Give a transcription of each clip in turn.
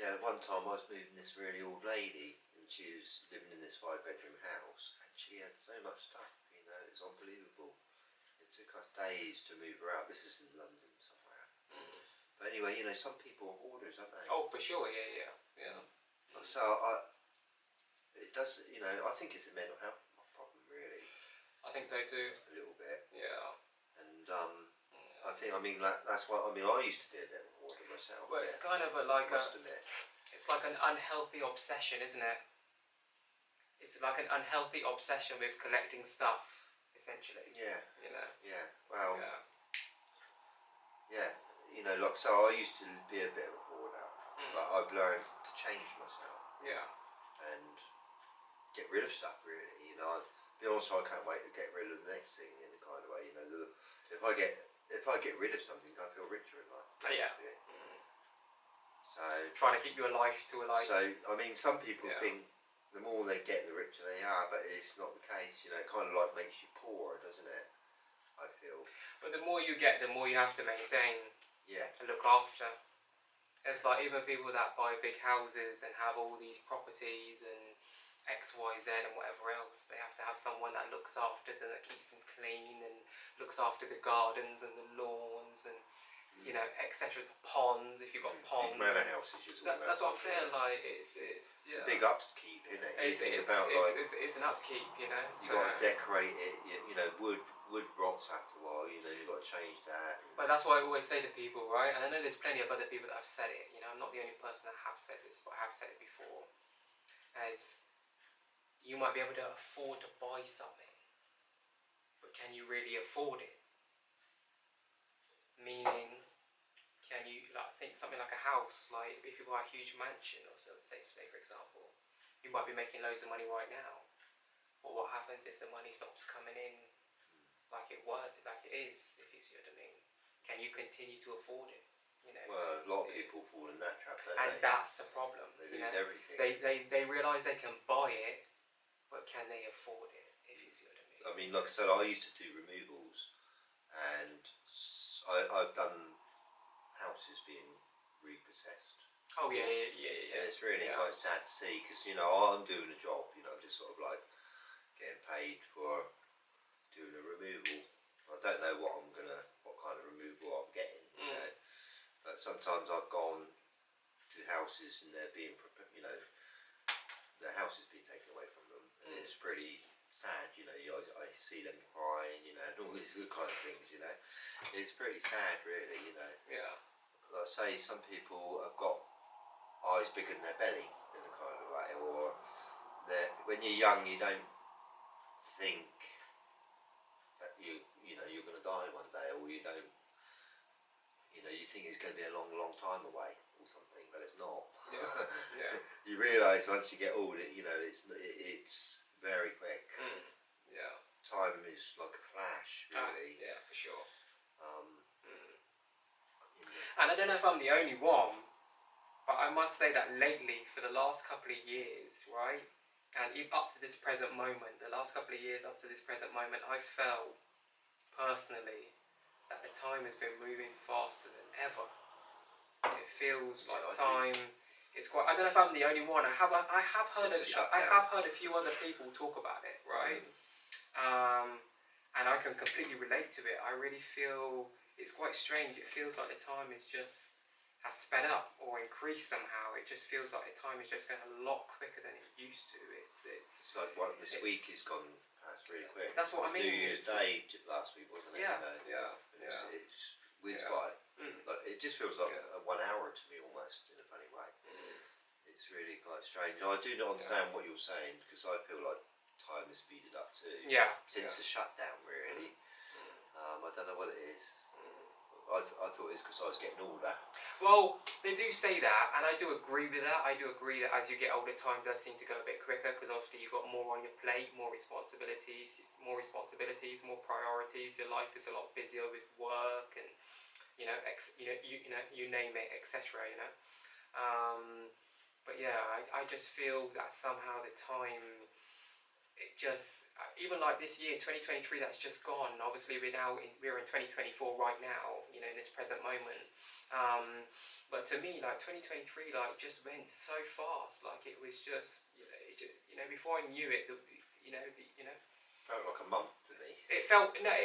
Yeah, one time I was moving this really old lady, and she was living in this 5-bedroom house, and she had so much stuff, you know, it's unbelievable. It took us days to move her out. This is in London somewhere. But anyway, you know, some people are hoarders, aren't they? Oh, for sure, yeah. So it does, you know, I think it's a mental health problem, really. I think so too. A little bit. Yeah. And I think, I mean, that's why, I mean, I used to be a bit of a hoarder myself. Well, it's kind of it's like an unhealthy obsession, isn't it? It's like an unhealthy obsession with collecting stuff, essentially. Yeah. You know. Yeah. Well. Yeah. Yeah. You know, like, so I used to be a bit of a hoarder, but I've learned to change myself. Yeah. And get rid of stuff, really. You know, to be honest, I can't wait to get rid of the next thing in a kind of way. You know, if I get rid of something, I feel richer in life. Oh, yeah. So trying to keep your life to a life. So I mean, some people think the more they get, the richer they are, but it's not the case. You know, it kind of like makes you poorer, doesn't it? I feel. But the more you get, the more you have to maintain. Yeah. And look after. It's like even people that buy big houses and have all these properties and X, Y, Z and whatever else, they have to have someone that looks after them, that keeps them clean and looks after the gardens and the lawns and, you know, etc. The ponds, if you've got ponds. These manor houses. That's what I'm saying. Like it's a big upkeep, isn't it? It's an upkeep, you know. You got to decorate it. You know, wood rots after a while. You know, you've got to change that. But that's what I always say to people, right? And I know there's plenty of other people that have said it. You know, I'm not the only person that have said this, but I have said it before. As you might be able to afford to buy something, but can you really afford it? Meaning, can you think something like a house? Like if you buy a huge mansion, or so, say for example, you might be making loads of money right now. But what happens if the money stops coming in like it is? If you see what I mean, can you continue to afford it? You know. Well, a lot of people fall in that trap, don't and that's the problem. They lose everything. They realise they can buy it, but can they afford it? If you see what I mean. I mean, like I said, I used to do removals, and I've done houses being repossessed. Oh yeah. It's really quite sad to see, because you know I'm doing a job, you know, just sort of like getting paid for doing a removal. I don't know what kind of removal I'm getting, you know. But sometimes I've gone to houses and they're being, you know, the house is being taken away from them, and it's pretty sad, you know. I see them crying, you know, and all these kind of things, you know. It's pretty sad, really, you know. Yeah. Like I say, some people have got eyes bigger than their belly in a kind of way, or when you're young, you don't think that you know you're going to die one day, or you don't, you know, you think it's going to be a long time away or something, but it's not. Yeah. You realise once you get older, you know, it's very quick. Yeah. Time is like a flash, really. Yeah, for sure. You know. And I don't know if I'm the only one, but I must say that lately, for the last couple of years, right, and up to this present moment, I felt personally that the time has been moving faster than ever. It feels like time. It's quite. I don't know if I'm the only one. I have heard a few other people talk about it, right? And I can completely relate to it. I really feel it's quite strange. It feels like the time has sped up or increased somehow. It just feels like the time is just going a lot quicker than it used to. It's like this week has gone past really quick. That's what I mean. New Year's Day last week, wasn't it? Yeah, you know? It's whizzed by. Like, it just feels like 1 hour to me almost, in a funny way. It's really quite strange. I do not understand what you're saying, because I feel like time has speeded up too. Yeah. Since the shutdown, really. I don't know what it is. I thought it was because I was getting older. Well, they do say that, and I do agree with that. I do agree that as you get older, time does seem to go a bit quicker, because obviously you've got more on your plate, more responsibilities, more priorities. Your life is a lot busier with work and you name it, etc. You know. But yeah, I just feel that somehow the time it just, even like this year 2023 that's just gone, obviously we're in 2024 right now, you know, in this present moment, but to me, like 2023 like just went so fast, like it was just, you know, before I knew it, you know Felt like a month to me. it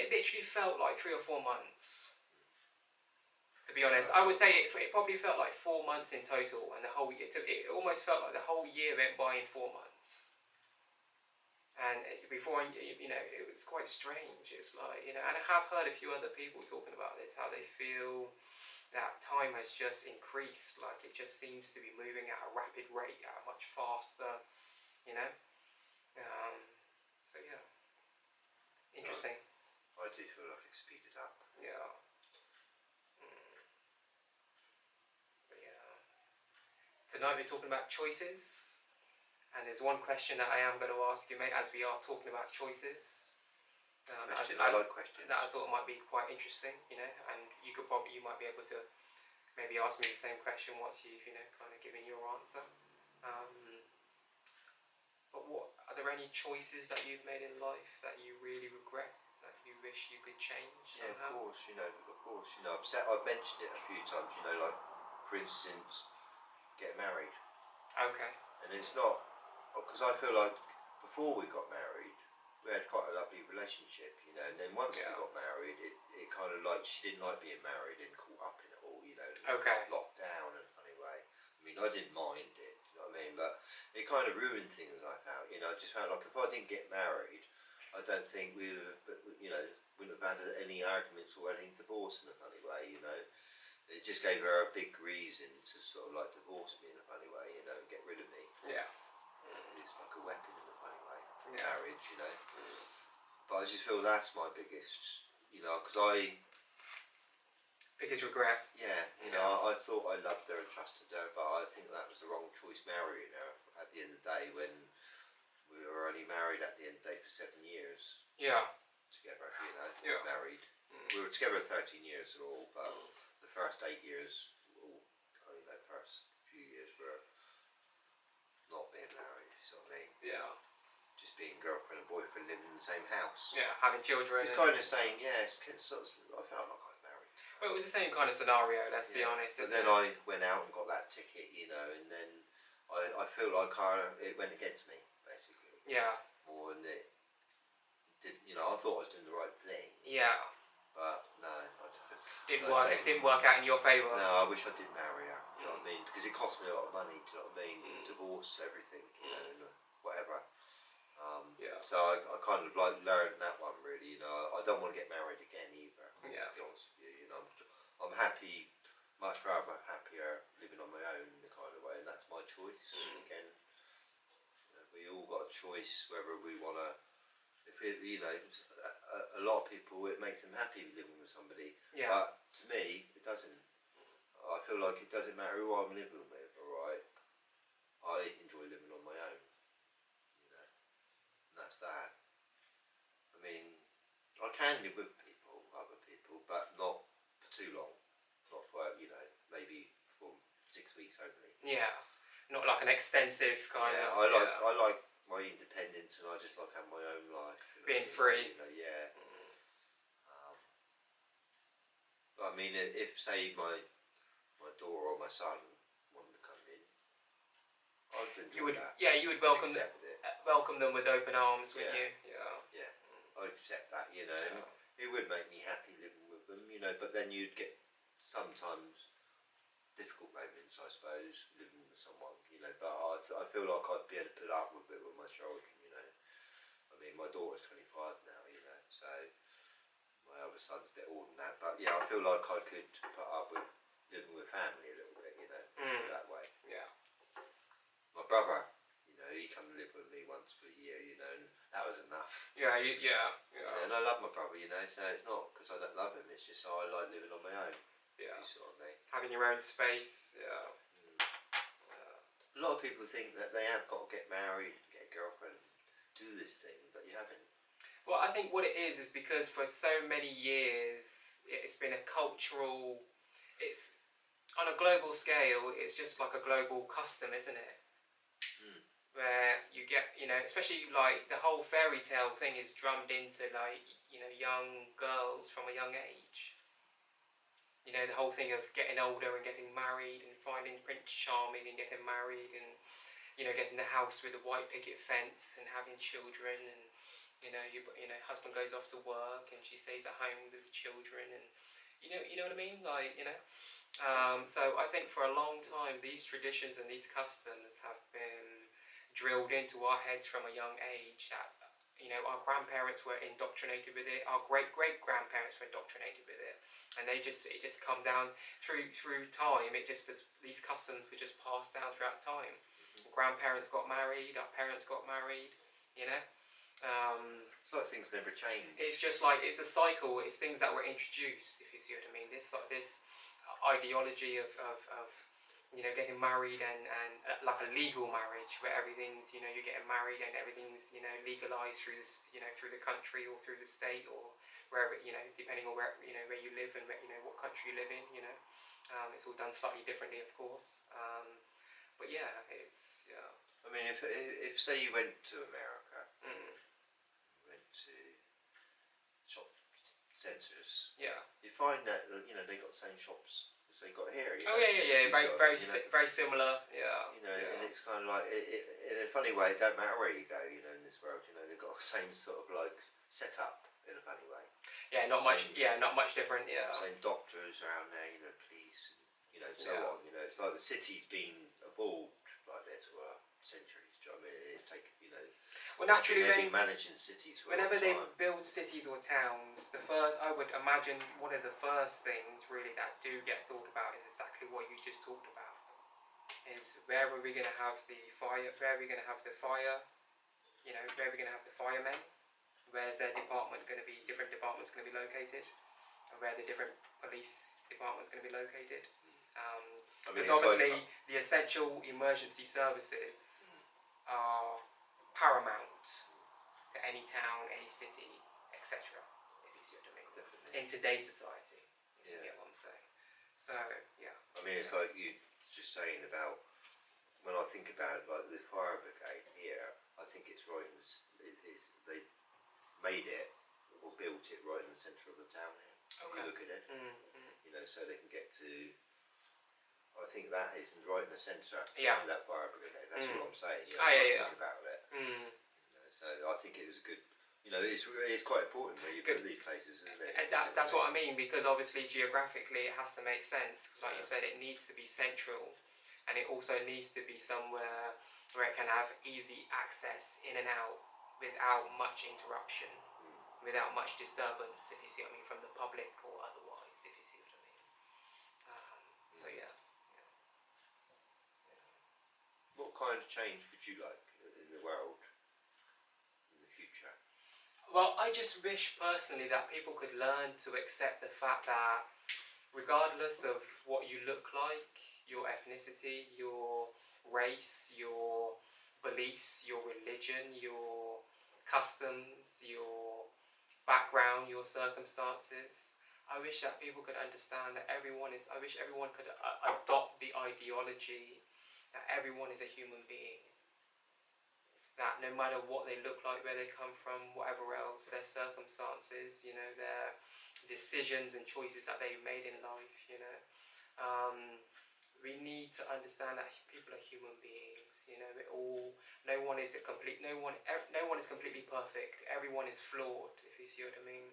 literally felt like 3 or 4 months, to be honest. I would say it probably felt like 4 months in total, and it almost felt like the whole year went by in 4 months. And before, you know, it was quite strange. It's like, you know, and I have heard a few other people talking about this, how they feel that time has just increased. Like it just seems to be moving at a rapid rate, at a much faster, you know. So yeah, interesting. I do feel like it's speeded up. Yeah. But yeah. Tonight we're talking about choices. And there's one question that I am going to ask you, mate, as we are talking about choices. I like questions. That I thought might be quite interesting, you know, and you might be able to maybe ask me the same question once you've, you know, kind of given your answer. But are there any choices that you've made in life that you really regret, that you wish you could change somehow? Yeah, of course, you know, I've mentioned it a few times, you know, like, for instance, get married. Okay. And it's not, because I feel like before we got married, we had quite a lovely relationship, you know, and then once we got married, it kind of like, she didn't like being married and caught up in it all, you know, locked down in a funny way. I mean, I didn't mind it, you know what I mean, but it kind of ruined things, I found, you know. I just found like if I didn't get married, I don't think we would, you know, wouldn't have had any arguments or any divorce in a funny way, you know. It just gave her a big reason to sort of like divorce me in a funny way, you know, and get rid of me. Yeah. It's like a weapon in a funny way, marriage, you know. But I just feel that's my biggest, you know, because biggest regret. Yeah, you know, I thought I loved her and trusted her, but I think that was the wrong choice marrying her at the end of the day, when we were only married at the end of the day for 7 years. Yeah. Together, you know, married. We were together 13 years and all, but the first 8 years, first few years were not being married, you know what I mean? Yeah. Just being girlfriend and boyfriend living in the same house. Yeah, having children. It's kind of saying, I felt like I was married. Well, it was the same kind of scenario, let's be honest. But then I went out and got that ticket, you know, and then I feel like it went against me, basically. Yeah. More than it did, you know, I thought I was doing the right thing. Yeah. But no, it didn't work out in your favour. No, I wish I didn't marry her, you know what I mean? Because it cost me a lot of money, do you know what I mean? Divorce, everything, you know, whatever. So I kind of like learned that one really, you know. I don't want to get married again either, to be honest with you, you know. I'm happy, much rather happier living on my own in the kind of way, and that's my choice. Again, you know, we all got a choice whether we want to, you know, a lot of people, it makes them happy living with somebody, but to me, it doesn't. I feel like it doesn't matter who I'm living with, alright? I enjoy living on my own, you know, and that's that. I mean, I can live with other people, but not for too long. Not for, you know, maybe for 6 weeks only. Yeah, not like an extensive kind of. I like my independence, and I just like having my own life. You know, being free. You know, but I mean, if say my daughter or my son wanted to come in, I'd enjoy that. Yeah, you would welcome them with open arms, wouldn't you? Yeah, I'd accept that, you know. It would make me happy living with them, you know, but then you'd get sometimes difficult moments, I suppose, living with someone, you know, but I feel like I'd be able to put up with it with my children, you know. I mean, my daughter's 25 now, you know, so my other son's a bit older than that, but yeah, I feel like I could put up with living with family a little bit, you know, that way. Yeah. My brother, you know, he come and live with me once for a year, you know, and that was enough. Yeah. And I love my brother, you know, so it's not because I don't love him, it's just I like living on my own. Yeah. Sort of thing. Having your own space. Yeah. A lot of people think that they have got to get married, get a girlfriend, do this thing, but you haven't. Well, I think what it is because for so many years it's been a cultural, it's on a global scale, it's just like a global custom, isn't it? where you get, you know, especially like the whole fairy tale thing is drummed into like, you know, young girls from a young age. You know, the whole thing of getting older and getting married and finding Prince Charming and getting married and, you know, getting the house with a white picket fence and having children and, you know, husband goes off to work and she stays at home with the children and, you know what I mean? Like, you know. So I think for a long time these traditions and these customs have been drilled into our heads from a young age that, you know, our grandparents were indoctrinated with it, our great-great-grandparents were indoctrinated with it, and it just come down through time. It just was, these customs were just passed down throughout time. Grandparents got married, our parents got married, you know. It's like things never change. It's just like, it's a cycle, it's things that were introduced, if you see what I mean. This ideology of you know, getting married and like a legal marriage where everything's, you know, you're getting married and everything's, you know, legalized through this, you know, through the country or through the state or wherever, you know, depending on where, you know, where you live and where, you know, what country you live in, you know. It's all done slightly differently, of course. But yeah, it's, yeah. I mean, if say you went to America, went to shop centres, yeah, you find that, you know, they got the same shops as they got here. You oh know? yeah. Very similar. Yeah. You know, yeah. and it's kind of like, in a funny way, it don't matter where you go. You know, in this world, you know, they've got the same sort of like setup in a funny way. Yeah, not much. Yeah, not much different. Yeah. Same doctors around there, you know, police, and, you know, so on. You know, it's like the city's been evolved like this for centuries. Do you know what I mean? It's taken, you know. Well, naturally, they've been managing cities for whenever a long time. they build cities or towns, the first, I would imagine, one of the first things really that do get thought about is exactly what you just talked about. Is where are we going to have the fire? Where are we going to have the fire? You know, where are we going to have the firemen? Where's their department going to be? Different departments going to be located, and where the different police departments going to be located. Because obviously the essential emergency services are paramount to any town, any city, etc. If you see what I mean. Definitely. In today's society, yeah. You get what I'm saying. So yeah. I mean, it's like you just saying about, when I think about like the fire brigade here, I think it's right in this, they made it or built it right in the centre of the town here. Okay. You look at it, you know, so they can get to. I think that is right in the centre. Yeah. That fire brigade. That's what I'm saying. You know, think about it. You know, so I think it was a good. You know, it's quite important where you put these places, isn't it? And that's what I mean, because obviously geographically it has to make sense. Because like you said, it needs to be central, and it also needs to be somewhere where it can have easy access in and out without much interruption, without much disturbance, if you see what I mean, from the public or otherwise, if you see what I mean. So yeah. What kind of change would you like in the world in the future? Well, I just wish personally that people could learn to accept the fact that regardless of what you look like, your ethnicity, your race, your beliefs, your religion, your customs, your background, your circumstances, I wish that people could understand that I wish everyone could adopt the ideology that everyone is a human being. That no matter what they look like, where they come from, whatever else, their circumstances, you know, their decisions and choices that they've made in life, you know, we need to understand that people are human beings. You know, no one is completely perfect. Everyone is flawed, if you see what I mean.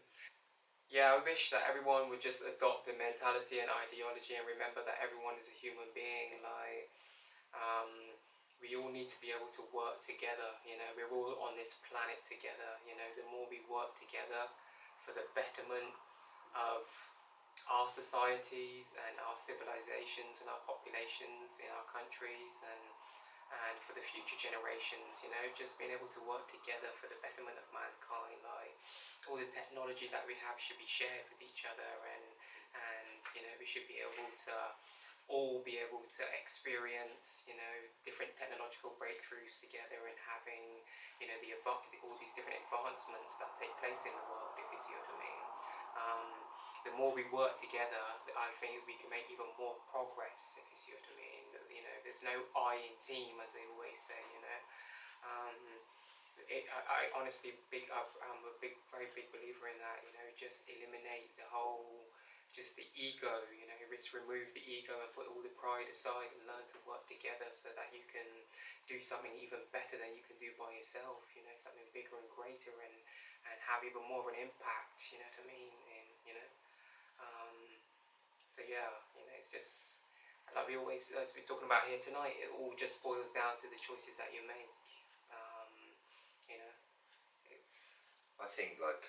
Yeah, I wish that everyone would just adopt the mentality and ideology and remember that everyone is a human being. Like, we all need to be able to work together. You know, we're all on this planet together. You know, the more we work together for the betterment of our societies and our civilizations and our populations in our countries and for the future generations, you know, just being able to work together for the betterment of mankind. Like, all the technology that we have should be shared with each other, and you know, we should be able to all be able to experience, you know, different technological breakthroughs together and having, you know, all these different advancements that take place in the world, if you see what I mean. The more we work together, I think we can make even more progress, if you see what I mean. You know, there's no I in team, as they always say, you know. I honestly I'm a very big believer in that. You know, just eliminate the whole, just the ego. You know, just remove the ego and put all the pride aside and learn to work together so that you can do something even better than you can do by yourself. You know, something bigger and greater and have even more of an impact. You know what I mean? And you know, so yeah, you know, it's just like we always, as we're talking about here tonight, it all just boils down to the choices that you make. You know, it's. I think like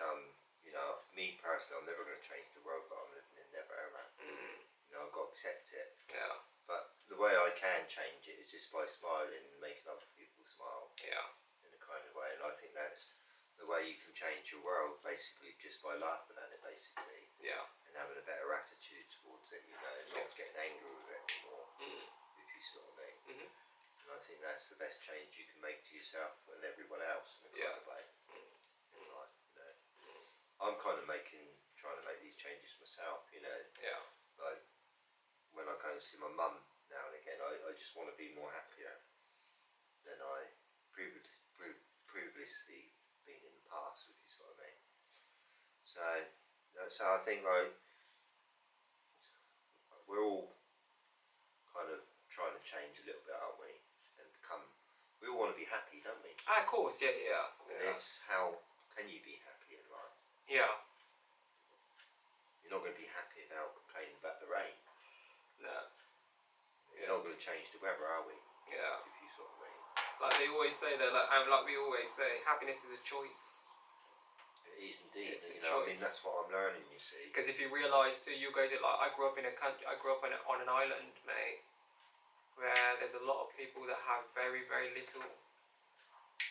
you know, me personally, I'm never going to change the world that I'm living in, never ever. You know, I've got to accept it. Yeah. But the way I can change it is just by smiling and making other people smile. Yeah. In a kind of way, and I think that's the way you can change your world, basically, just by laughing at it, basically. Yeah. And having a better attitude towards it, you know, and not getting angry with it anymore. If you sort of mean. And I think that's the best change you can make to yourself and everyone else in a kind of way. In life, you know. I'm kind of trying to make these changes myself, you know. Yeah. Like when I go and see my mum now and again, I just want to be more happier than I previously been in the past, if you sort of mean. So I think like we're all kind of trying to change a little bit, aren't we? And we all want to be happy, don't we? Of course, yeah. And it's how can you be happy in life? Yeah. You're not going to be happy about complaining about the rain. No. You're not going to change the weather, are we? Yeah. If you sort of mean. Like they always say that, like we always say, happiness is a choice. It is indeed. It's a you know, choice. I mean, that's what I'm learning. You see. Because if you realise too, you go to like I grew up on an island, mate, where there's a lot of people that have very, very little,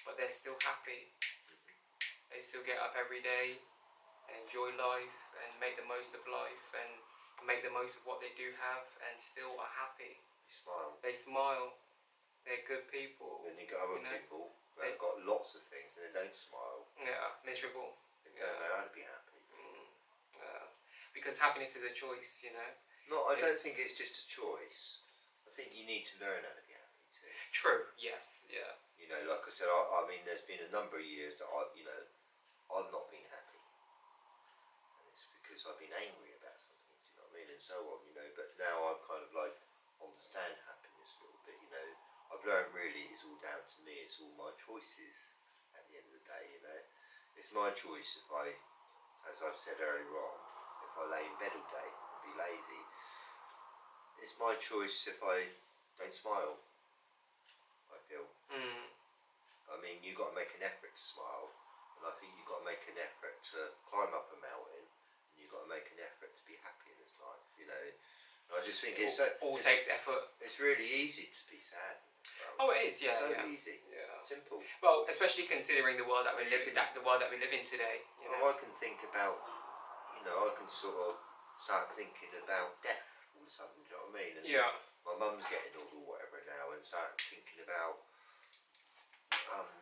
but they're still happy. They still get up every day and enjoy life and make the most of life and make the most of what they do have and still are happy. They smile. They smile. They're good people. Then you got other people that have got lots of things and they don't smile. Yeah, miserable. They don't know how to be happy. Because happiness is a choice, you know. No, I don't think it's just a choice. I think you need to learn how to be happy too. True. Yes. Yeah. You know, like I said, I mean, there's been a number of years that I've not been happy, and it's because I've been angry about something. Do you know what I mean? And so on, you know. But now I'm kind of like understand happiness a little bit. You know, I've learned really it's all down to me. It's all my choices. At the end of the day, you know, it's my choice if as I've said earlier on, if I lay in bed all day and be lazy. It's my choice if I don't smile. I feel. I mean, you've got to make an effort to smile, and I think you've got to make an effort to climb up a mountain, and you've got to make an effort to be happy in this life. You know, and I just think it all takes effort. It's really easy to be sad. Oh, it is. Yeah. So yeah. easy. Yeah. Simple. Well, especially considering the world that we live in today. You know? Well, I can think about. You know, I can sort of start thinking about death all of a sudden. Do you know what I mean? And yeah. My mum's getting old or whatever now, and start thinking about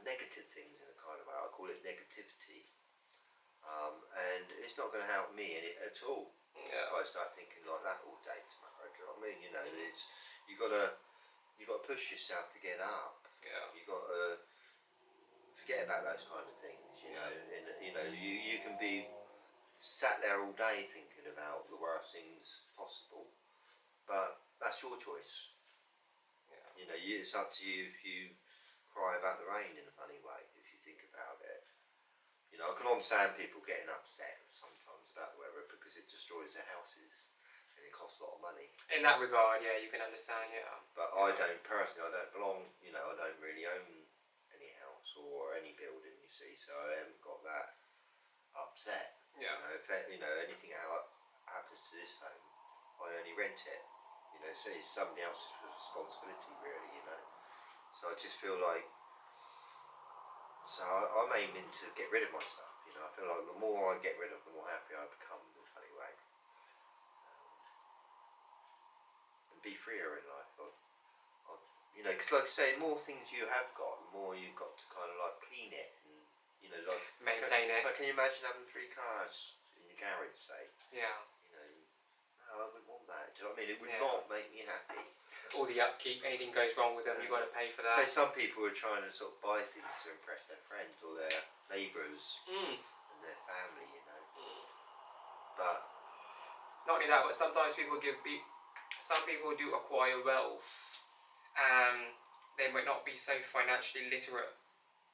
negative things in a kind of way. I call it negativity, and it's not going to help me in it at all. Yeah. If I start thinking like that all day tomorrow. Do you know what I mean? You know, it's you got to push yourself to get up. Yeah. You got to forget about those kind of things. You know, and you know you can be sat there all day thinking about the worst things possible, but that's your choice. Yeah. You know, it's up to you if you cry about the rain in a funny way, if you think about it. You know, I can understand people getting upset sometimes about the weather because it destroys their houses and it costs a lot of money. In that regard, yeah, you can understand, yeah. But I don't belong, you know, I don't really own any house or any building, you see, so I haven't got that upset. Yeah. You know, anything happens to this home, I only rent it. You know, so it's somebody else's responsibility, really. You know, so I just feel like, I'm aiming to get rid of my stuff. You know, I feel like the more I get rid of, the more happy I become in a funny way, and be freer in life. You know, because like I say, the more things you have got, the more you've got to kind of like clean it and. You know, like maintain it. Like, can you imagine having 3 cars in your garage, say? Yeah. You know, no, I wouldn't want that. Do you know what I mean? It would not make me happy. all the upkeep, anything goes wrong with them, you've got to pay for that. So some people are trying to sort of buy things to impress their friends or their neighbours and their family, you know. But not only that, but sometimes some people do acquire wealth, and they might not be so financially literate,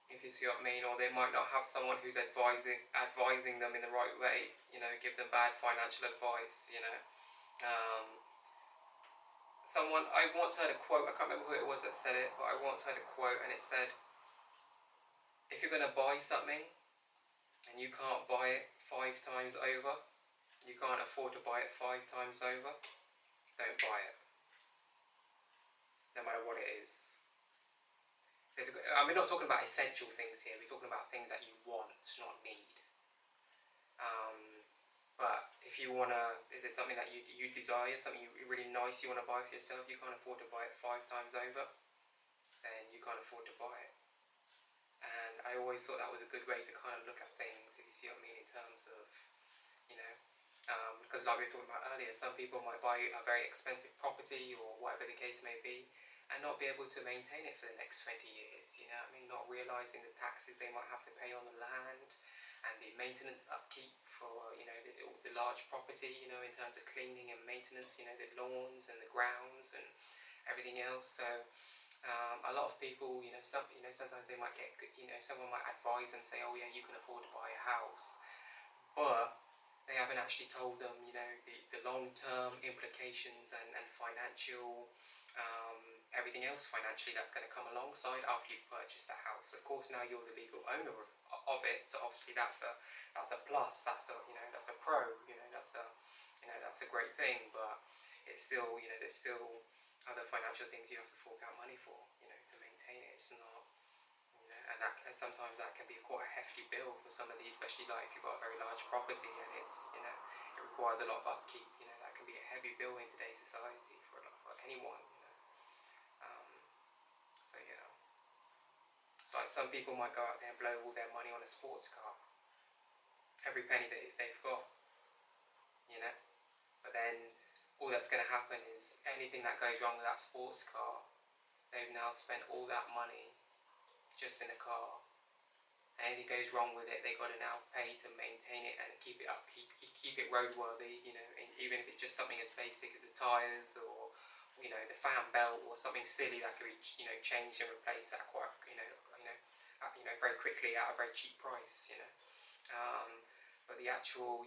if you see what I mean, or they might not have someone who's advising them in the right way, you know, give them bad financial advice, you know. I once heard a quote, I can't remember who it was that said it, but I once heard a quote and it said, if you're going to buy something and you can't buy it 5 times over, you can't afford to buy it 5 times over, don't buy it, no matter what it is. So we're not talking about essential things here, we're talking about things that you want, not need. But if there's something that you desire, something really nice you want to buy for yourself, you can't afford to buy it 5 times over, then you can't afford to buy it. And I always thought that was a good way to kind of look at things, if you see what I mean, in terms of, you know, because like we were talking about earlier, some people might buy a very expensive property or whatever the case may be, and not be able to maintain it for the next 20 years, you know what I mean, not realising the taxes they might have to pay on the land, and the maintenance upkeep for, you know, the large property, you know, in terms of cleaning and maintenance, you know, the lawns and the grounds and everything else. So a lot of people, sometimes they might get, someone might advise them, say, oh yeah, you can afford to buy a house, but they haven't actually told them, you know, the long-term implications and financial, everything else financially that's going to come alongside after you've purchased the house. Of course, now you're the legal owner of it, so obviously that's a plus, that's a pro, that's a great thing, but it's still, there's still other financial things you have to fork out money for, to maintain it. It's not, and sometimes that can be quite a hefty bill for some of these, especially like if you've got a very large property and it's, it requires a lot of upkeep, that can be a heavy bill in today's society for anyone, so yeah. It's like some people might go out there and blow all their money on a sports car, every penny they've got, but then all that's going to happen is anything that goes wrong with that sports car, they've now spent all that money just in the car, and anything goes wrong with it, they've got to now pay to maintain it and keep it up, keep it roadworthy, even if it's just something as basic as the tyres or the fan belt or something silly that could be changed and replaced at quite very quickly at a very cheap price, but the actual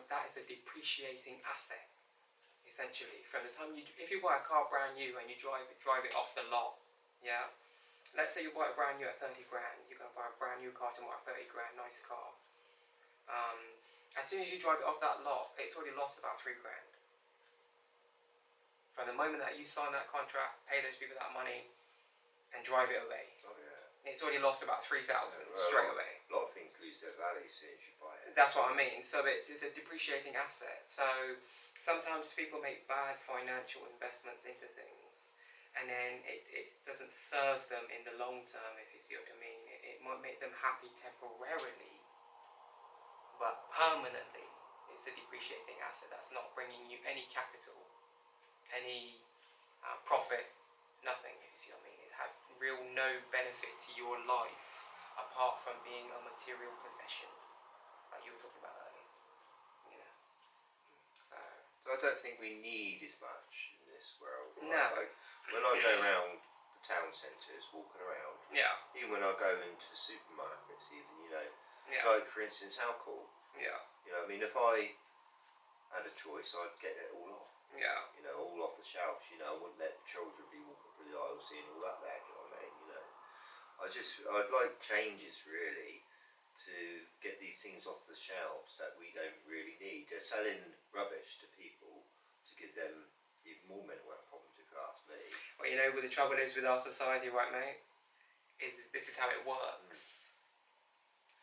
that is a depreciating asset, essentially. From the time if you buy a car brand new and you drive it off the lot, yeah, let's say you buy it brand new at 30 grand, you're going to buy a brand new car tomorrow at 30 grand, nice car. As soon as you drive it off that lot, it's already lost about 3 grand. From the moment that you sign that contract, pay those people that money, and drive it away, it's already lost about 3,000 straight away. A lot of things lose their value as soon as you buy it. That's what I mean. So it's a depreciating asset. So sometimes people make bad financial investments into things, and then it doesn't serve them in the long term, if you see what I mean. It might make them happy temporarily, but permanently it's a depreciating asset that's not bringing you any capital, any profit, nothing, if you see what I mean. It has no benefit to your life apart from being a material possession, like you were talking about earlier. So I don't think we need as much in this world. No. Like when I go around the town centres, walking around, even when I go into supermarkets, like for instance alcohol. I mean, if I had a choice, I'd get it all off. All off the shelves. I wouldn't let the children be walking through the aisles seeing all that there. Do you know what I mean? I'd like changes really to get these things off the shelves that we don't really need. They're selling rubbish to people to give them even more mental health problems, if you ask me. Well, what the trouble is with our society, right, mate, is this is how it works.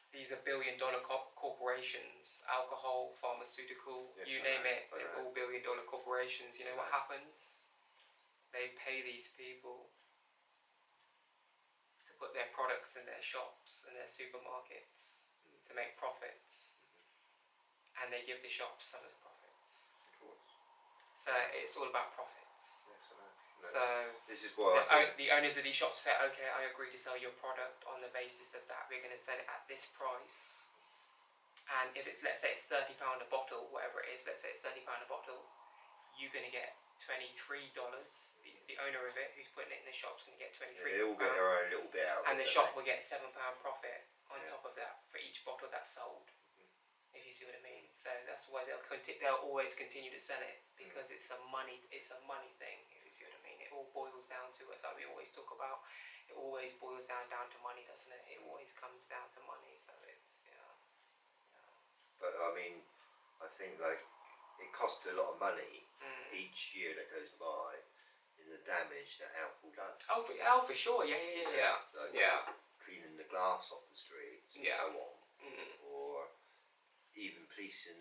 These are billion-dollar corporations, alcohol, pharmaceutical, you name it, they're all billion-dollar corporations. You know what happens? They pay these people to put their products in their shops and their supermarkets to make profits, and they give the shops some of the profits. Of course. So it's all about profits. Yes, I know. So this is why the owners of these shops say, okay, I agree to sell your product on the basis of that. We're going to sell it at this price. And if it's, let's say it's £30 a bottle, whatever it is, let's say it's £30 a bottle, you're going to get $23. The owner of it, who's putting it in the shop, is going to get £23. they all get their own little bit out. And the shop will get £7 profit on top of that for each bottle that's sold. If you see what I mean. So that's why they'll always continue to sell it, because it's a money thing. If you see what I mean, it all boils down to it. Like we always talk about, it always boils down to money, doesn't it? It always comes down to money. So it's But I mean, I think like it costs a lot of money each year that goes by in the damage that alcohol does. Oh, for sure. Yeah. Like cleaning the glass off the streets and so on, or even policing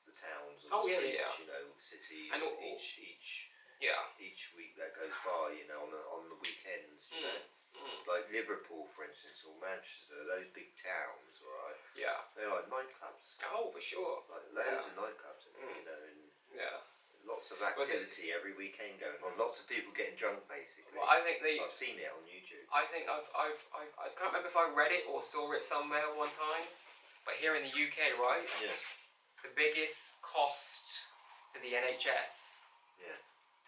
the towns and the streets, you know, cities, and each week that goes by, you know, on the weekends, you know, like Liverpool, for instance, or Manchester, those big towns, right? Yeah. They're like nightclubs. Oh, for sure. Like loads of nightclubs, you know, and lots of activity every weekend going on. Lots of people getting drunk, basically. Well, I think I've seen it on YouTube. I think I can't remember if I read it or saw it somewhere one time, but here in the UK, right? Yeah. The biggest cost to the NHS,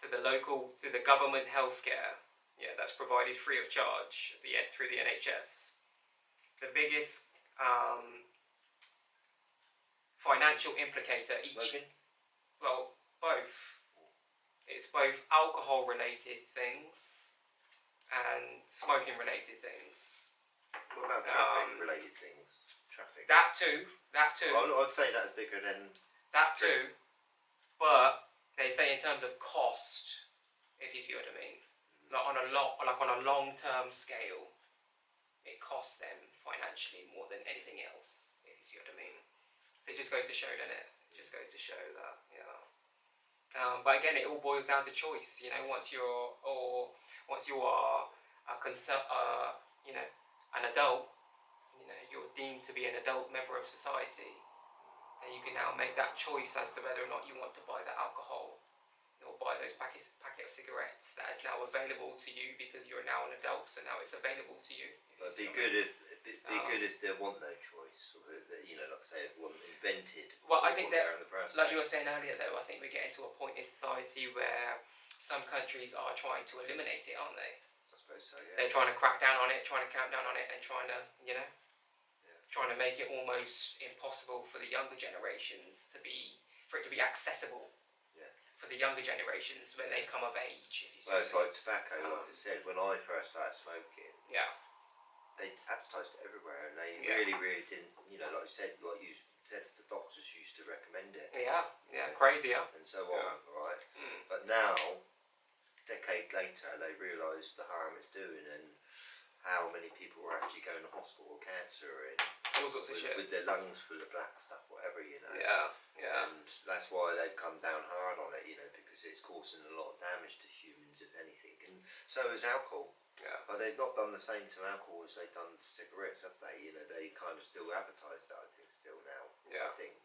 to the government healthcare, that's provided free of charge through the NHS. The biggest financial implicator well, both. It's both alcohol related things and smoking related things. What about traffic related things? Traffic. That too. Well, I'd say that's bigger than that too. But they say in terms of cost, if you see what I mean, like on a long-term scale, it costs them financially more than anything else. If you see what I mean. So it just goes to show, doesn't it? It just goes to show that, but again, it all boils down to choice. You know, once you are an adult, you know, you're deemed to be an adult member of society, and you can now make that choice as to whether or not you want to buy that alcohol or buy those packet of cigarettes that is now available to you because you're now an adult. So now it's available to you. But it'd be good if there wasn't no choice, or that, you know, like I say, it wasn't invented. Well, I think that, like you were saying earlier, though, I think we're getting to a point in society where some countries are trying to eliminate it, aren't they? I suppose so. Yeah. They're trying to crack down on it, trying to count down on it, and trying to, trying to make it almost impossible for the younger generations for it to be accessible. For the younger generations when they come of age. If you see it's like tobacco, like I said, when I first started smoking, they advertised it everywhere, and they really didn't, you know, like you said, the doctors used to recommend it. Crazy, and so on, right? But now, decades later, they realised the harm it's doing and how many people were actually going to hospital with cancer and all sorts of shit with their lungs full of black stuff, whatever, you know. And that's why they've come down hard on it, you know, because it's causing a lot of damage to humans, if anything, and so is alcohol. But they've not done the same to alcohol as they've done to cigarettes, have they? You know, they kind of still advertise that, I think, still now. I think.